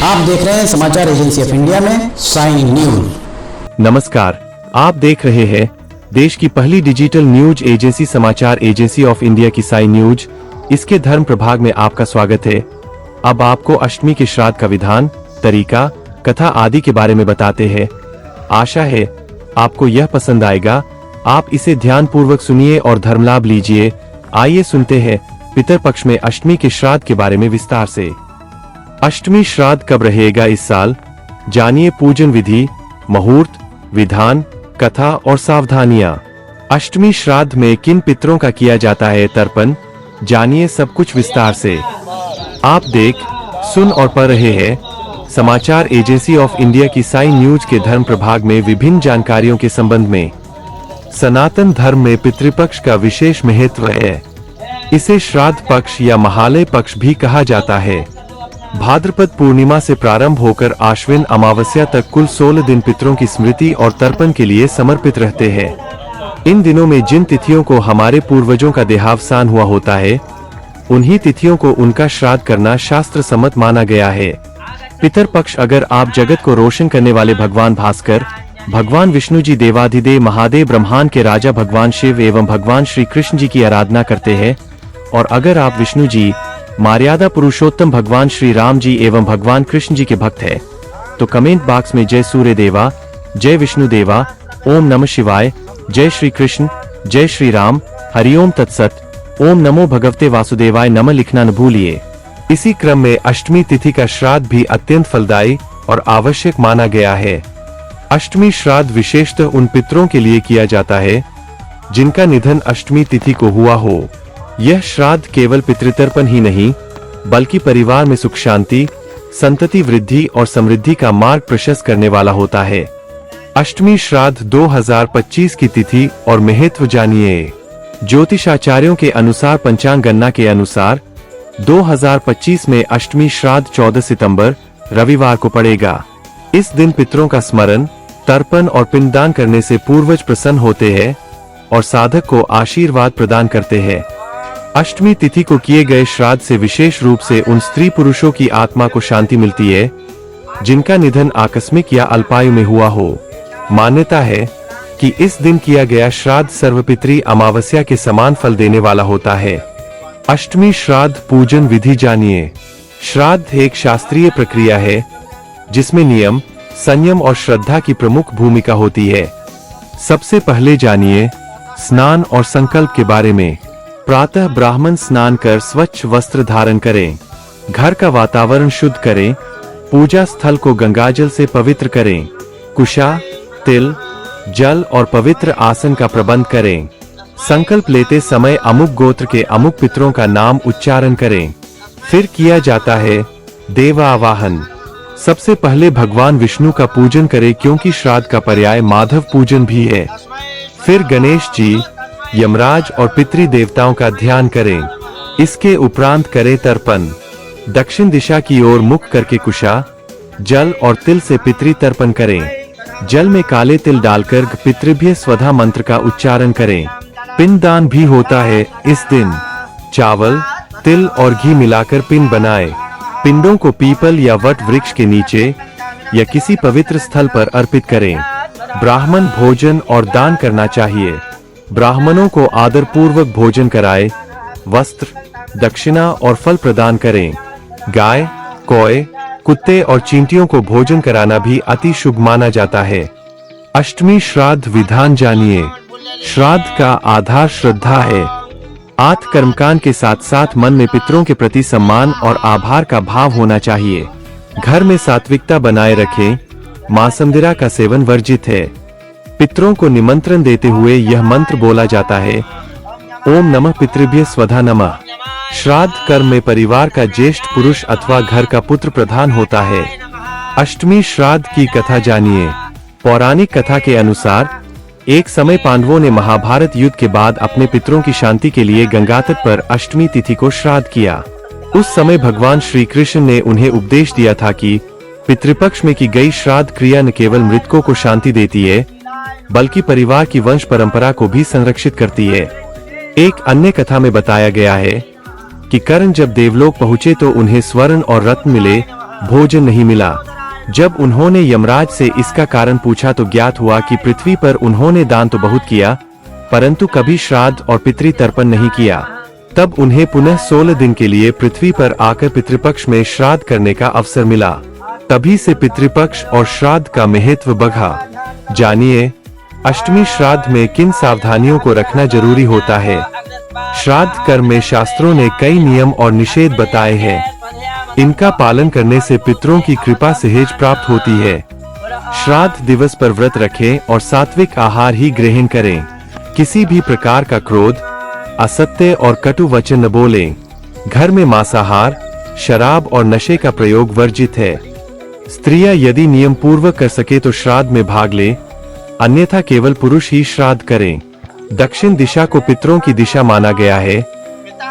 आप देख रहे हैं समाचार एजेंसी ऑफ इंडिया में साई न्यूज। नमस्कार, आप देख रहे हैं देश की पहली डिजिटल न्यूज एजेंसी समाचार एजेंसी ऑफ इंडिया की साई न्यूज। इसके धर्म प्रभाग में आपका स्वागत है। अब आपको अष्टमी के श्राद्ध का विधान, तरीका, कथा आदि के बारे में बताते हैं। आशा है आपको यह पसंद आएगा। आप इसे ध्यान पूर्वक सुनिए और धर्म लाभ लीजिए। आइए सुनते हैं पितरपक्ष में अष्टमी के श्राद्ध के बारे में विस्तार से। अष्टमी श्राद्ध कब रहेगा इस साल? जानिए पूजन विधि, मुहूर्त, विधान, कथा और सावधानियां। अष्टमी श्राद्ध में किन पितरों का किया जाता है तर्पण, जानिए सब कुछ विस्तार से। आप देख, सुन और पढ़ रहे हैं समाचार एजेंसी ऑफ इंडिया की साई न्यूज के धर्म प्रभाग में विभिन्न जानकारियों के संबंध में। सनातन धर्म में पितृपक्ष का विशेष महत्व है। इसे श्राद्ध पक्ष या महालय पक्ष भी कहा जाता है। भाद्रपद पूर्णिमा से प्रारंभ होकर आश्विन अमावस्या तक कुल 16 दिन पितरों की स्मृति और तर्पण के लिए समर्पित रहते हैं। इन दिनों में जिन तिथियों को हमारे पूर्वजों का देहावसान हुआ होता है, उन्हीं तिथियों को उनका श्राद्ध करना शास्त्र सम्मत माना गया है। पितर पक्ष अगर आप जगत को रोशन करने वाले भगवान भास्कर, भगवान विष्णु जी, देवाधिदेव महादेव, ब्रह्मांड के राजा भगवान शिव एवं भगवान श्री कृष्ण जी की आराधना करते हैं, और अगर आप विष्णु जी, मर्यादा पुरुषोत्तम भगवान श्री राम जी एवं भगवान कृष्ण जी के भक्त हैं, तो कमेंट बॉक्स में जय सूर्य देवा, जय विष्णु देवा, ओम नमः शिवाय, जय श्री कृष्ण, जय श्री राम, हरिओम तत्सत, ओम नमो भगवते वासुदेवाय नमः लिखना न भूलिए। इसी क्रम में अष्टमी तिथि का श्राद्ध भी अत्यंत फलदायी और आवश्यक माना गया है। अष्टमी श्राद्ध विशेषतः उन पितरों के लिए किया जाता है जिनका निधन अष्टमी तिथि को हुआ हो। यह श्राद्ध केवल पितृतर्पण ही नहीं, बल्कि परिवार में सुख शांति, संतति वृद्धि और समृद्धि का मार्ग प्रशस्त करने वाला होता है। अष्टमी श्राद्ध 2025 की तिथि और महत्व जानिए। ज्योतिषाचार्यों के अनुसार पंचांग गणना के अनुसार 2025 में अष्टमी श्राद्ध 14 सितंबर रविवार को पड़ेगा। इस दिन पितरों का स्मरण, तर्पण और पिंडदान करने से पूर्वज प्रसन्न होते हैं और साधक को आशीर्वाद प्रदान करते हैं। अष्टमी तिथि को किए गए श्राद्ध से विशेष रूप से उन स्त्री पुरुषों की आत्मा को शांति मिलती है जिनका निधन आकस्मिक या अल्पायु में हुआ हो। मान्यता है कि इस दिन किया गया श्राद्ध सर्वपितरी अमावस्या के समान फल देने वाला होता है। अष्टमी श्राद्ध पूजन विधि जानिए। श्राद्ध एक शास्त्रीय प्रक्रिया है जिसमें नियम, संयम और श्रद्धा की प्रमुख भूमिका होती है। सबसे पहले जानिए स्नान और संकल्प के बारे में। प्रातः ब्राह्मण स्नान कर स्वच्छ वस्त्र धारण करें, घर का वातावरण शुद्ध करें, पूजा स्थल को गंगाजल से पवित्र करें, कुशा, तिल, जल और पवित्र आसन का प्रबंध करें। संकल्प लेते समय अमुक गोत्र के अमुक पितरों का नाम उच्चारण करें। फिर किया जाता है देवावाहन। सबसे पहले भगवान विष्णु का पूजन करें क्योंकि श्राद्ध का पर्याय माधव पूजन भी है। फिर गणेश जी, यमराज और पितृ देवताओं का ध्यान करें। इसके उपरांत करें तर्पण। दक्षिण दिशा की ओर मुख करके कुशा, जल और तिल से पितृ तर्पण करें। जल में काले तिल डालकर पितृभ्य स्वधा मंत्र का उच्चारण करें। पिंडदान भी होता है इस दिन। चावल, तिल और घी मिलाकर पिंड बनाएं। पिंडों को पीपल या वट वृक्ष के नीचे या किसी पवित्र स्थल पर अर्पित करें। ब्राह्मण भोजन और दान करना चाहिए। ब्राह्मणों को आदर पूर्वक भोजन कराएं, वस्त्र, दक्षिणा और फल प्रदान करें। गाय, कौए, कुत्ते और चींटियों को भोजन कराना भी अति शुभ माना जाता है। अष्टमी श्राद्ध विधान जानिए। श्राद्ध का आधार श्रद्धा है। आत्म कर्मकांड के साथ साथ मन में पितरों के प्रति सम्मान और आभार का भाव होना चाहिए। घर में सात्विकता बनाए रखें। मांसाहार का सेवन वर्जित है। पितरों को निमंत्रण देते हुए यह मंत्र बोला जाता है, ओम नमः पितृभ्य स्वधा नमः। श्राद्ध कर्म में परिवार का ज्येष्ठ पुरुष अथवा घर का पुत्र प्रधान होता है। अष्टमी श्राद्ध की कथा जानिए। पौराणिक कथा के अनुसार एक समय पांडवों ने महाभारत युद्ध के बाद अपने पितरों की शांति के लिए गंगा तट पर अष्टमी तिथि को श्राद्ध किया। उस समय भगवान श्री कृष्ण ने उन्हें उपदेश दिया था कि पितृपक्ष में की गई श्राद्ध क्रिया न केवल मृतकों को शांति देती है, बल्कि परिवार की वंश परंपरा को भी संरक्षित करती है। एक अन्य कथा में बताया गया है कि कर्ण जब देवलोक पहुंचे तो उन्हें स्वर्ण और रत्न मिले, भोजन नहीं मिला। जब उन्होंने यमराज से इसका कारण पूछा तो ज्ञात हुआ कि पृथ्वी पर उन्होंने दान तो बहुत किया, परंतु कभी श्राद्ध और पितृ तर्पण नहीं किया। तब उन्हें पुनः 16 दिन के लिए पृथ्वी पर आकर पितृपक्ष में श्राद्ध करने का अवसर मिला। तभी से पितृपक्ष और श्राद्ध का महत्व बढ़ा। जानिए, अष्टमी श्राद्ध में किन सावधानियों को रखना जरूरी होता है। श्राद्ध कर्म में शास्त्रों ने कई नियम और निषेध बताए हैं। इनका पालन करने से पितरों की कृपा सहज प्राप्त होती है। श्राद्ध दिवस पर व्रत रखें और सात्विक आहार ही ग्रहण करें। किसी भी प्रकार का क्रोध, असत्य और कटु वचन न बोलें। घर में मांसाहार, शराब और नशे का प्रयोग वर्जित है। स्त्रियां यदि नियम पूर्वक कर सके तो श्राद्ध में भाग लें, अन्यथा केवल पुरुष ही श्राद्ध करें। दक्षिण दिशा को पितरों की दिशा माना गया है।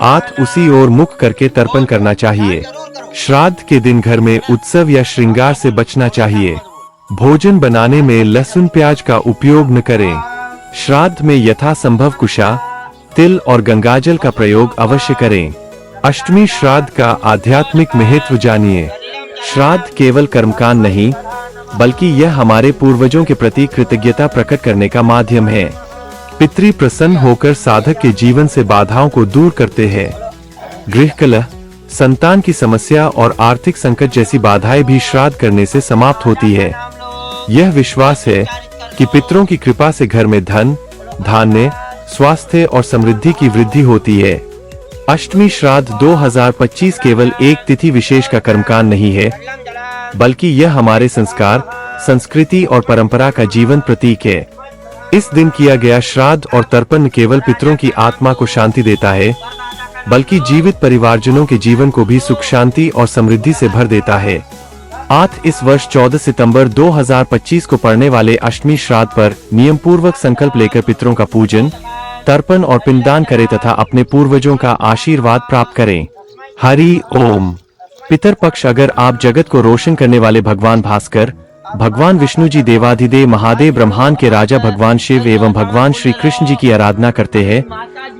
आत उसी ओर मुख करके तर्पण करना चाहिए। श्राद्ध के दिन घर में उत्सव या श्रृंगार से बचना चाहिए। भोजन बनाने में लहसुन प्याज का उपयोग न करें। श्राद्ध में यथासंभव कुशा, तिल और गंगाजल का प्रयोग अवश्य करें। अष्टमी श्राद्ध का आध्यात्मिक महत्व जानिए। श्राद्ध केवल कर्मकांड नहीं, बल्कि यह हमारे पूर्वजों के प्रति कृतज्ञता प्रकट करने का माध्यम है। पितृ प्रसन्न होकर साधक के जीवन से बाधाओं को दूर करते हैं। गृह कलह, संतान की समस्या और आर्थिक संकट जैसी बाधाएं भी श्राद्ध करने से समाप्त होती है। यह विश्वास है कि पितरों की कृपा से घर में धन, धान्य, स्वास्थ्य और समृद्धि की वृद्धि होती है। अष्टमी श्राद्ध 2025 केवल एक तिथि विशेष का कर्मकांड नहीं है, बल्कि यह हमारे संस्कार, संस्कृति और परंपरा का जीवन प्रतीक है। इस दिन किया गया श्राद्ध और तर्पण केवल पितरों की आत्मा को शांति देता है, बल्कि जीवित परिवारजनों के जीवन को भी सुख, शांति और समृद्धि से भर देता है। आज इस वर्ष 14 सितंबर 2025 को पड़ने वाले अष्टमी श्राद्ध पर नियम पूर्वक संकल्प लेकर पितरों का पूजन, तर्पण और पिंडदान करें तथा अपने पूर्वजों का आशीर्वाद प्राप्त करें। हरि ओम। पितर पक्ष। अगर आप जगत को रोशन करने वाले भगवान भास्कर, भगवान विष्णु जी, देवाधिदेव महादेव, ब्रह्मांड के राजा भगवान शिव एवं भगवान श्री कृष्ण जी की आराधना करते हैं,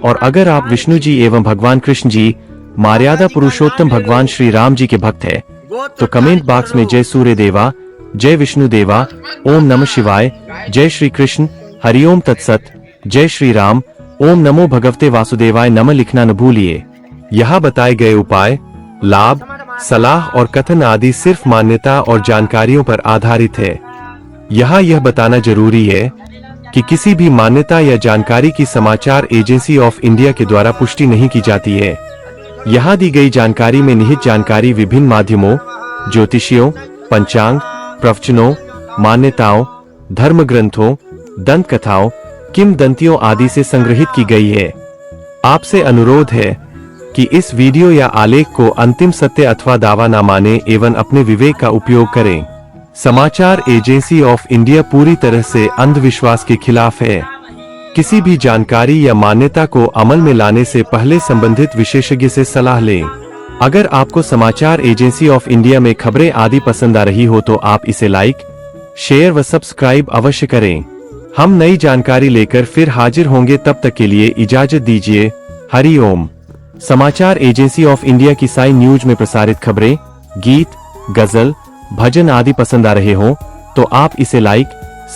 और अगर आप विष्णु जी एवं भगवान कृष्ण जी, मर्यादा पुरुषोत्तम भगवान श्री राम जी के भक्त हैं, तो कमेंट बॉक्स में जय सूर्य देवा, जय विष्णु देवा, ओम नमः शिवाय, जय श्री कृष्ण, हरिओम तत्सत, जय श्री राम, ओम नमो भगवते वासुदेवाय नमः लिखना न भूलिए। यहाँ बताए गए उपाय, लाभ, सलाह और कथन आदि सिर्फ मान्यता और जानकारियों पर आधारित है। यहाँ यह बताना जरूरी है कि किसी भी मान्यता या जानकारी की समाचार एजेंसी ऑफ इंडिया के द्वारा पुष्टि नहीं की जाती है। यहाँ दी गई जानकारी में निहित जानकारी विभिन्न माध्यमों, ज्योतिषियों, पंचांग, प्रवचनों, मान्यताओं, धर्म ग्रंथों, दंत कथाओं, किंवदंतियों आदि से संग्रहित की गई है। आपसे अनुरोध है कि इस वीडियो या आलेख को अंतिम सत्य अथवा दावा न माने एवं अपने विवेक का उपयोग करें। समाचार एजेंसी ऑफ इंडिया पूरी तरह से अंधविश्वास के खिलाफ है। किसी भी जानकारी या मान्यता को अमल में लाने से पहले संबंधित विशेषज्ञ से सलाह लें। अगर आपको समाचार एजेंसी ऑफ इंडिया में खबरें आदि पसंद आ रही हो तो आप इसे लाइक, शेयर व सब्सक्राइब अवश्य करें। हम नई जानकारी लेकर फिर हाजिर होंगे, तब तक के लिए इजाजत दीजिए। हरि ओम। समाचार एजेंसी ऑफ इंडिया की साई न्यूज में प्रसारित खबरें, गीत, गजल, भजन आदि पसंद आ रहे हो तो आप इसे लाइक,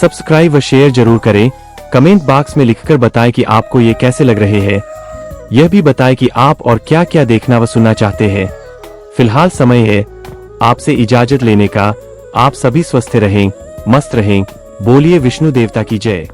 सब्सक्राइब व शेयर जरूर करें। कमेंट बॉक्स में लिखकर बताएं कि आपको ये कैसे लग रहे हैं। यह भी बताएं कि आप और क्या क्या देखना व सुनना चाहते हैं। फिलहाल समय है आपसे इजाजत लेने का। आप सभी स्वस्थ रहें, मस्त रहें। बोलिए विष्णु देवता की जय।